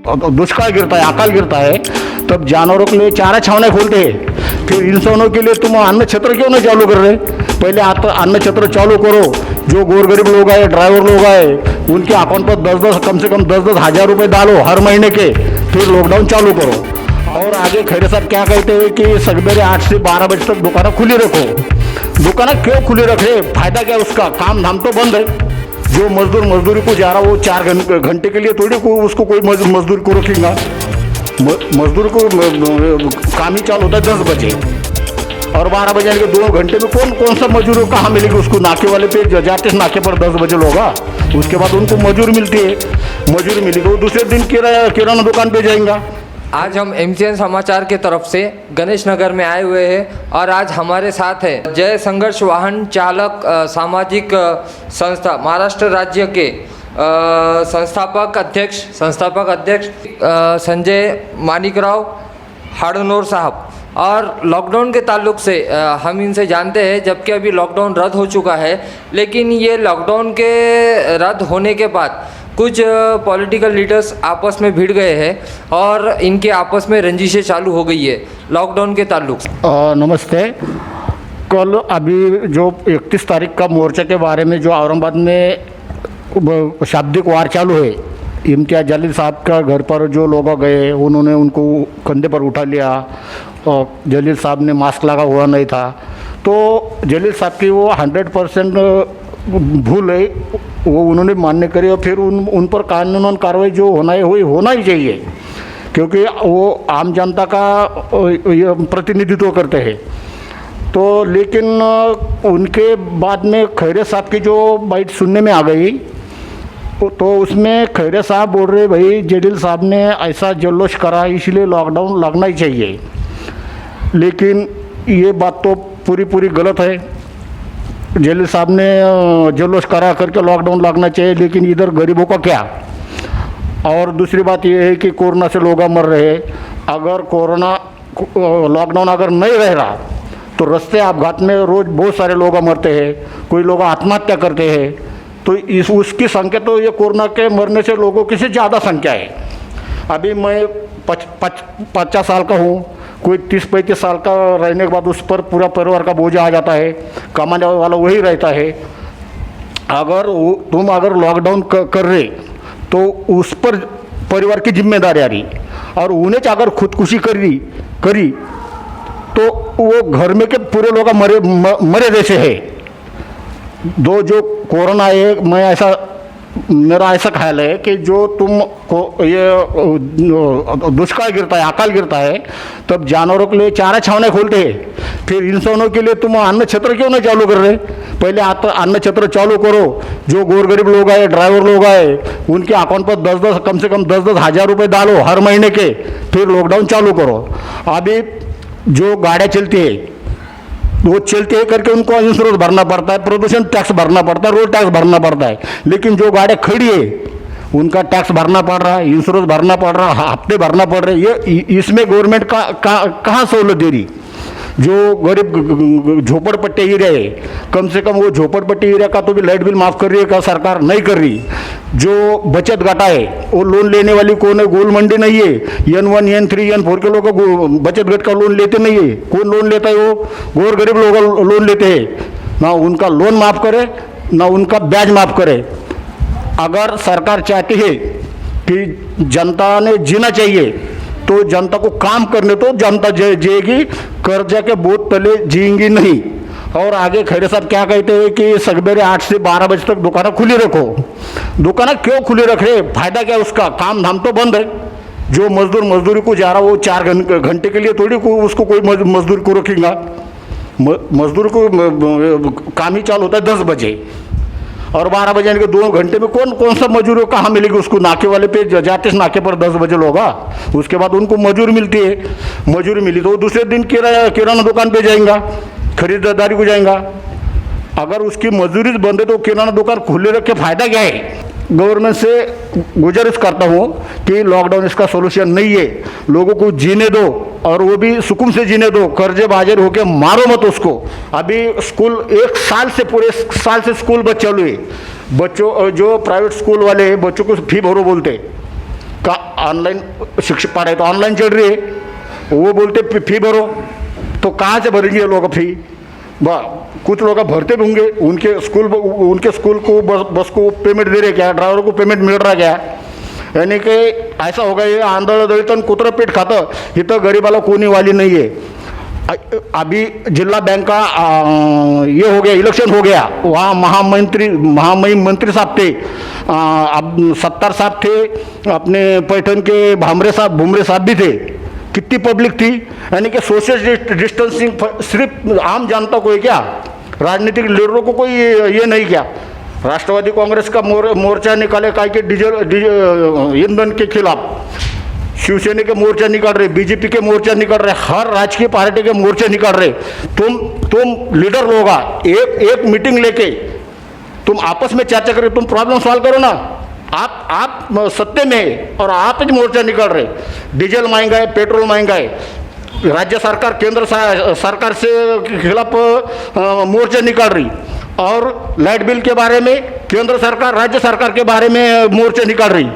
दुष्काल गिरता है, अकाल गिरता है, तब जानवरों के लिए चारा छावनी खोलते हैं। फिर इंसानों के लिए तुम अन्न क्षेत्र क्यों नहीं चालू कर रहे? पहले अन्न क्षेत्र चालू करो। जो गोरगरीब लोग आए, ड्राइवर लोग आए, उनके अकाउंट पर 10-10 कम से कम 10-10 हज़ार रुपये डालो हर महीने के, फिर लॉकडाउन चालू करो। और आगे खैरे साहब क्या कहते हैं कि सवेरे 8 से 12 बजे तक दुकानें खुली रखो। दुकानें क्यों खुली रखे? फायदा क्या उसका? काम धाम तो बंद है। जो मजदूर मजदूरी को जा रहा वो 4 घंटे के लिए थोड़ी उसको कोई मजदूर को रखेगा। मजदूर को काम ही चालू होता है 10 बजे, और 12 बजे के 2 घंटे में कौन सा मजदूर कहाँ मिलेगी उसको? नाके वाले पे जाते नाके पर 10 बजे लोग, उसके बाद उनको मजदूर मिलती है। मजदूर मिली तो दूसरे दिन किराना दुकान पे जाएगा। आज हम एमसीएन समाचार के तरफ से गणेश नगर में आए हुए हैं और आज हमारे साथ है जय संघर्ष वाहन चालक सामाजिक संस्था महाराष्ट्र राज्य के संस्थापक अध्यक्ष संजय मानिकराव हाड़नोर साहब। और लॉकडाउन के ताल्लुक से हम इनसे जानते हैं, जबकि अभी लॉकडाउन रद्द हो चुका है, लेकिन ये लॉकडाउन के रद्द होने के बाद कुछ पॉलिटिकल लीडर्स आपस में भिड़ गए हैं और इनके आपस में रंजिशें चालू हो गई है लॉकडाउन के ताल्लुक से। नमस्ते। कल अभी जो 31 तारीख का मोर्चे के बारे में जो औरंगाबाद में शाब्दिक वार चालू है, इम्तियाज जलील साहब का घर पर जो लोग गए, उन्होंने उनको कंधे पर उठा लिया और जलील साहब ने मास्क लगा हुआ नहीं था। तो जलील साहब की वो 100% भूल है, वो उन्होंने मान्य करी और फिर उन पर कानूनन कार्रवाई जो होना है वही होना ही चाहिए, क्योंकि वो आम जनता का प्रतिनिधित्व करते हैं। तो लेकिन उनके बाद में खैरे साहब की जो बाइट सुनने में आ गई, तो उसमें खैरे साहब बोल रहे भाई जलील साहब ने ऐसा जल्लोश करा इसलिए लॉकडाउन लगना ही चाहिए। लेकिन ये बात तो पूरी गलत है। जलील साहब ने जल्लोश करा करके लॉकडाउन लगना चाहिए, लेकिन इधर गरीबों का क्या? और दूसरी बात ये है कि कोरोना से लोग मर रहे हैं। अगर कोरोना लॉकडाउन अगर नहीं रह रहा तो रास्ते अपघात में रोज़ बहुत सारे लोग मरते हैं, कोई लोग आत्महत्या करते हैं। तो उसकी संख्या तो ये कोरोना के मरने से लोगों की से ज़्यादा संख्या है। अभी मैं 50 साल का हूँ, कोई 30-35 साल का रहने के बाद उस पर पूरा परिवार का बोझ आ जाता है, कमाने वाला वही रहता है। अगर तुम लॉकडाउन कर रहे तो उस पर परिवार की जिम्मेदारी आ रही, और उन्हें अगर खुदकुशी करी तो वो घर में के पूरे लोग मरे जैसे है। जो कोरोना है, मेरा ऐसा ख्याल है कि जो तुम को ये दुष्काल गिरता है, अकाल गिरता है, तब जानवरों के लिए चारा छावनी खोलते हैं। फिर इंसानों के लिए तुम अन्न क्षेत्र क्यों नहीं चालू कर रहे? पहले अन्न क्षेत्र चालू करो। जो गोरगरीब लोग आए, ड्राइवर लोग आए, उनके अकाउंट पर 10-10 कम से कम 10-10 हज़ार रुपये डालो हर महीने के, फिर लॉकडाउन चालू करो। अभी जो गाड़ियाँ चलती है वो चलते हैं करके उनको इंश्योरेंस भरना पड़ता है, प्रदूषण टैक्स भरना पड़ता है, रोड टैक्स भरना पड़ता है। लेकिन जो गाड़ियाँ खड़ी है उनका टैक्स भरना पड़ रहा है, इंश्योरेंस भरना पड़ रहा है, हफ्ते भरना पड़ रहे। ये इसमें गवर्नमेंट कहाँ सहूलत दे रही? जो गरीब झोपड़पट्टी एरिया है, कम से कम वो झोपड़पट्टी एरिया का तो भी लाइट बिल माफ़ कर रही है क्या सरकार? नहीं कर रही। जो बचत घाटा है वो लोन लेने वाली कौन है? गोल मंडी नहीं है। N1 N3 N4 के लोग बचत घाट का लोन लेते नहीं है। कौन लोन लेता है? वो गौर गरीब लोग लोन लेते हैं। ना उनका लोन माफ़ करे, ना उनका ब्याज माफ़ करे। अगर सरकार चाहती है कि जनता ने जीना चाहिए तो जनता को काम करने तो जनता जिएगी, कर्जा के बोझ तले जिएंगी नहीं। और आगे खैरे साहब क्या कहते हैं कि सवेरे 8 से 12 बजे तक दुकानें खुली रखो। दुकानें क्यों खुली रखे? फायदा क्या उसका? काम धाम तो बंद है। जो मजदूर मजदूरी को जा रहा वो 4 घंटे के लिए थोड़ी उसको कोई मजदूर को रखेगा। मजदूर को काम ही चालू होता है 10 बजे, और 12 बजे के 2 घंटे में कौन सा मजदूर कहाँ मिलेगी उसको? नाके वाले पे जाते नाके पर 10 बजे लोग, उसके बाद उनको मजदूर मिलती है। मजदूरी मिली तो दूसरे दिन किराना दुकान पे जाएगा, खरीदारी को जाएगा। अगर उसकी मजदूरी बंद है तो किराना दुकान खुले रख के फायदा क्या है? गवर्नमेंट से गुजारिश करता हूँ कि लॉकडाउन इसका सोल्यूशन नहीं है। लोगों को जीने दो, और वो भी सुकून से जीने दो। कर्जे बाजार होके मारो मत उसको। अभी स्कूल 1 साल से पूरे साल से स्कूल बंद चालू है। बच्चों जो प्राइवेट स्कूल वाले हैं बच्चों को फी भरो बोलते, का ऑनलाइन शिक्षा पढ़ाई तो ऑनलाइन चल रही है, वो बोलते फी भरो, तो कहाँ से भरेंगे ये लोग फी? कुछ लोग भरते भी होंगे, उनके स्कूल को बस को पेमेंट दे रहे क्या, ड्राइवर को पेमेंट मिल रहा क्या? यानी कि ऐसा होगा ये आंधळ दलित कुत्र पीठ खातं, इथं गरीबाला कोणी वाली नहीं है। अभी जिला बैंक का ये हो गया, इलेक्शन हो गया, वहाँ महामहिम मंत्री साहब थे, अब सत्तार साहब थे, अपने पैठण के भुमरे साहब भी थे। कितनी पब्लिक थी, यानी कि सोशल डिस्टेंसिंग सिर्फ आम जनता को है क्या, राजनीतिक लीडरों को कोई ये नहीं क्या? राष्ट्रवादी कांग्रेस का मोर्चा निकाले काय के डीजल ईंधन के खिलाफ, शिवसेना के मोर्चा निकाल रहे, बीजेपी के मोर्चा निकाल रहे, हर राजकीय पार्टी के मोर्चे निकाल रहे। तुम लीडर लोग एक मीटिंग लेके तुम आपस में चर्चा करो, तुम प्रॉब्लम सॉल्व करो ना। आप सत्ते में है और आप ही मोर्चा निकाल रहे। डीजल महंगा है, पेट्रोल महंगा है, राज्य सरकार केंद्र सरकार से खिलाफ मोर्चा निकाल रही, और लाइट बिल के बारे में केंद्र सरकार राज्य सरकार के बारे में मोर्चा निकाल रही।